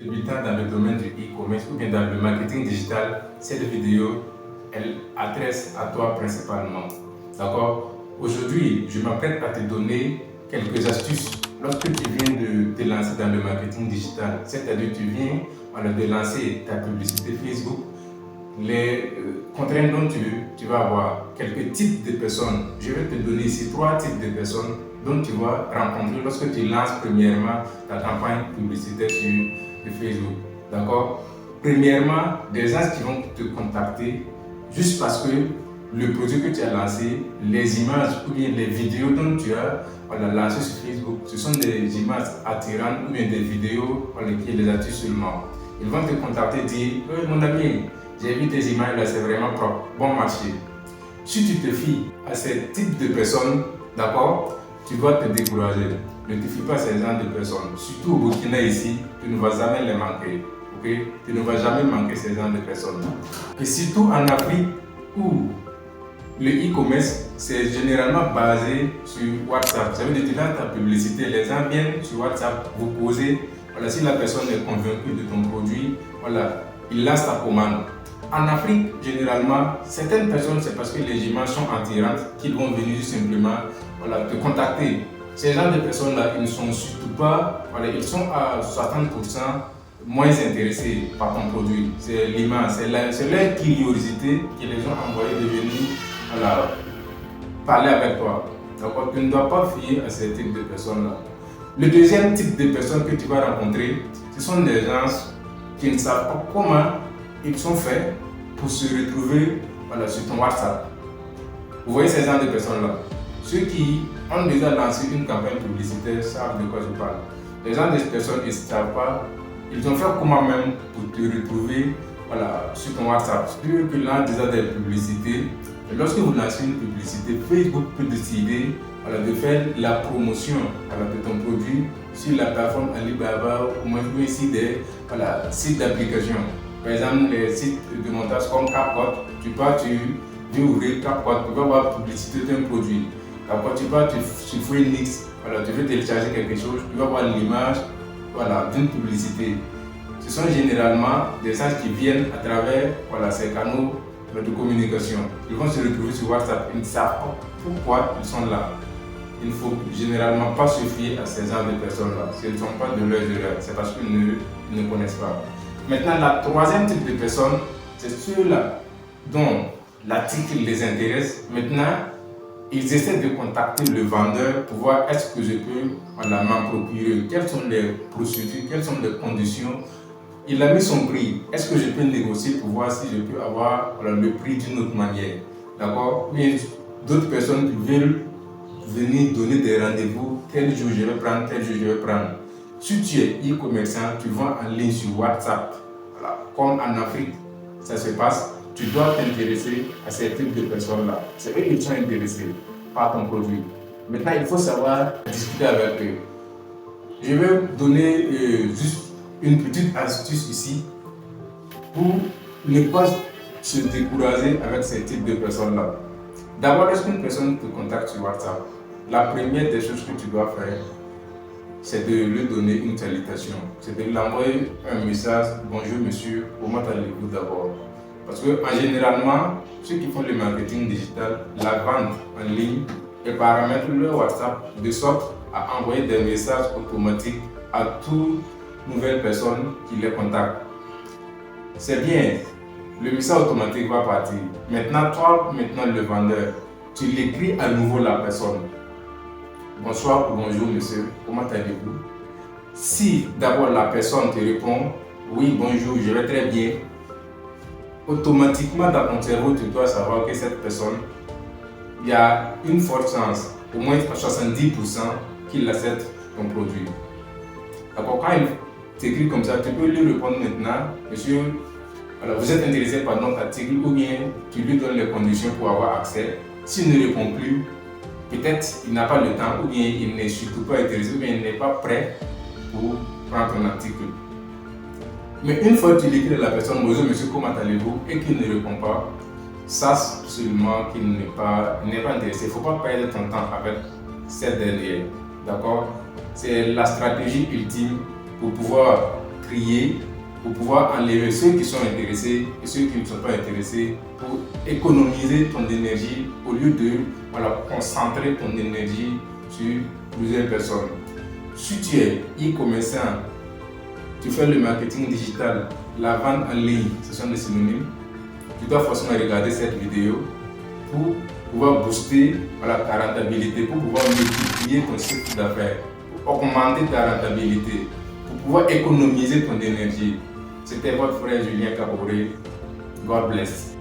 Débutant dans le domaine du e-commerce ou bien dans le marketing digital, cette vidéo, elle adresse à toi principalement. D'accord? Aujourd'hui, je m'apprête à te donner quelques astuces lorsque tu viens de te lancer dans le marketing digital. C'est-à-dire tu viens de lancer ta publicité Facebook. Les contraintes dont tu vas avoir, quelques types de personnes. Je vais te donner ici 3 types de personnes dont tu vas rencontrer lorsque tu lances premièrement ta campagne publicitaire sur Facebook. D'accord? Premièrement, des gens qui vont te contacter juste parce que le produit que tu as lancé, les images ou bien les vidéos dont tu as lancé sur Facebook, ce sont des images attirantes ou bien des vidéos qui les attirent seulement. Ils vont te contacter et dire mon ami, j'ai vu tes images là, c'est vraiment propre, bon marché. Si tu te fies à ce type de personnes, d'accord, tu vas te décourager. Ne te fie pas à ce genre de personnes. Surtout au Burkina ici, tu ne vas jamais les manquer. Okay? Tu ne vas jamais manquer ce genre de personnes. Et surtout en Afrique où le e-commerce, c'est généralement basé sur WhatsApp. Ça veut dire que tu lances ta publicité, les gens viennent sur WhatsApp vous poser. Voilà, si la personne est convaincue de ton produit, voilà, il lance ta commande. En Afrique, généralement, certaines personnes, c'est parce que les images sont attirantes qu'ils vont venir simplement te contacter. Ces gens de personnes-là, ils ne sont surtout pas, ils sont à 60% moins intéressés par ton produit. C'est l'image, c'est leur curiosité qui les ont envoyés de venir parler avec toi. Donc, tu ne dois pas fier à ce type de personnes-là. Le deuxième type de personnes que tu vas rencontrer, ce sont des gens qui ne savent pas comment ils sont faits pour se retrouver sur ton WhatsApp. Vous voyez ces gens de personnes-là. Ceux qui ont déjà lancé une campagne publicitaire savent de quoi je parle. Les gens de ces personnes, ils ne savent pas. Ils ont fait comment même pour te retrouver sur ton WhatsApp. Ceux qui lancent déjà des publicités, et lorsque vous lancez une publicité, Facebook peut décider de faire la promotion de ton produit sur la plateforme Alibaba ou même ici des sites d'application. Par exemple, les sites de montage comme CapCut, tu veux ouvrir CapCut, tu vas voir publicité d'un produit. CapCut, tu vas sur Phoenix, tu veux télécharger quelque chose, tu vas voir l'image d'une publicité. Ce sont généralement des gens qui viennent à travers ces canaux de communication. Ils vont se retrouver sur WhatsApp, ils ne savent pas pourquoi ils sont là. Il ne faut généralement pas se fier à ces genres de personnes-là. Ce ne sont pas de leurs erreurs, c'est parce qu'ils ne connaissent pas. Maintenant, la troisième type de personnes, c'est ceux-là dont l'article les intéresse. Maintenant, ils essaient de contacter le vendeur pour voir est-ce que je peux m'en procurer, quelles sont les procédures, quelles sont les conditions. Il a mis son prix. Est-ce que je peux négocier pour voir si je peux avoir le prix d'une autre manière? D'accord? Mais d'autres personnes qui veulent venir donner des rendez-vous, tel jour je vais prendre, tel jour je vais prendre. Si tu es e-commerçant, tu vends en ligne sur WhatsApp, comme en Afrique, ça se passe, tu dois t'intéresser à ces types de personnes-là. C'est eux qui sont intéressés par ton produit. Maintenant, il faut savoir discuter avec eux. Je vais donner juste une petite astuce ici pour ne pas se décourager avec ces types de personnes-là. D'abord, lorsqu'une personne te contacte sur WhatsApp, la première des choses que tu dois faire, c'est de lui donner une salutation. C'est de lui envoyer un message, bonjour monsieur, comment allez-vous d'abord? Parce que généralement, ceux qui font le marketing digital, la vente en ligne, ils paramètrent leur WhatsApp de sorte à envoyer des messages automatiques à toute nouvelle personne qui les contacte. C'est bien, le message automatique va partir. Maintenant, toi, le vendeur, tu l'écris à nouveau la personne. Bonsoir ou bonjour monsieur, comment allez-vous? Si d'abord la personne te répond, oui bonjour, je vais très bien, automatiquement dans ton cerveau, tu dois savoir que cette personne, il y a une forte chance, au moins à 70%, qu'il accepte ton produit. D'accord, quand il t'écrit comme ça, tu peux lui répondre maintenant, monsieur, vous êtes intéressé par notre article ou bien tu lui donnes les conditions pour avoir accès. S'il ne répond plus, peut-être il n'a pas le temps ou bien il n'est surtout pas intéressé ou bien il n'est pas prêt pour prendre ton article. Mais une fois que tu l'écris à la personne, bonjour monsieur, comment allez-vous, et qu'il ne répond pas, sache seulement qu'il n'est pas intéressé. Il ne faut pas perdre ton temps avec cette dernière. D'accord? C'est la stratégie ultime pour pouvoir trier pour pouvoir enlever ceux qui sont intéressés et ceux qui ne sont pas intéressés pour économiser ton énergie au lieu de concentrer ton énergie sur plusieurs personnes. Si tu es e-commerçant, tu fais le marketing digital, la vente en ligne, ce sont des synonymes, tu dois forcément regarder cette vidéo pour pouvoir booster ta rentabilité, pour pouvoir multiplier ton chiffre d'affaires, pour augmenter ta rentabilité, pour pouvoir économiser ton énergie. C'était votre frère Julien Kaboré. God bless.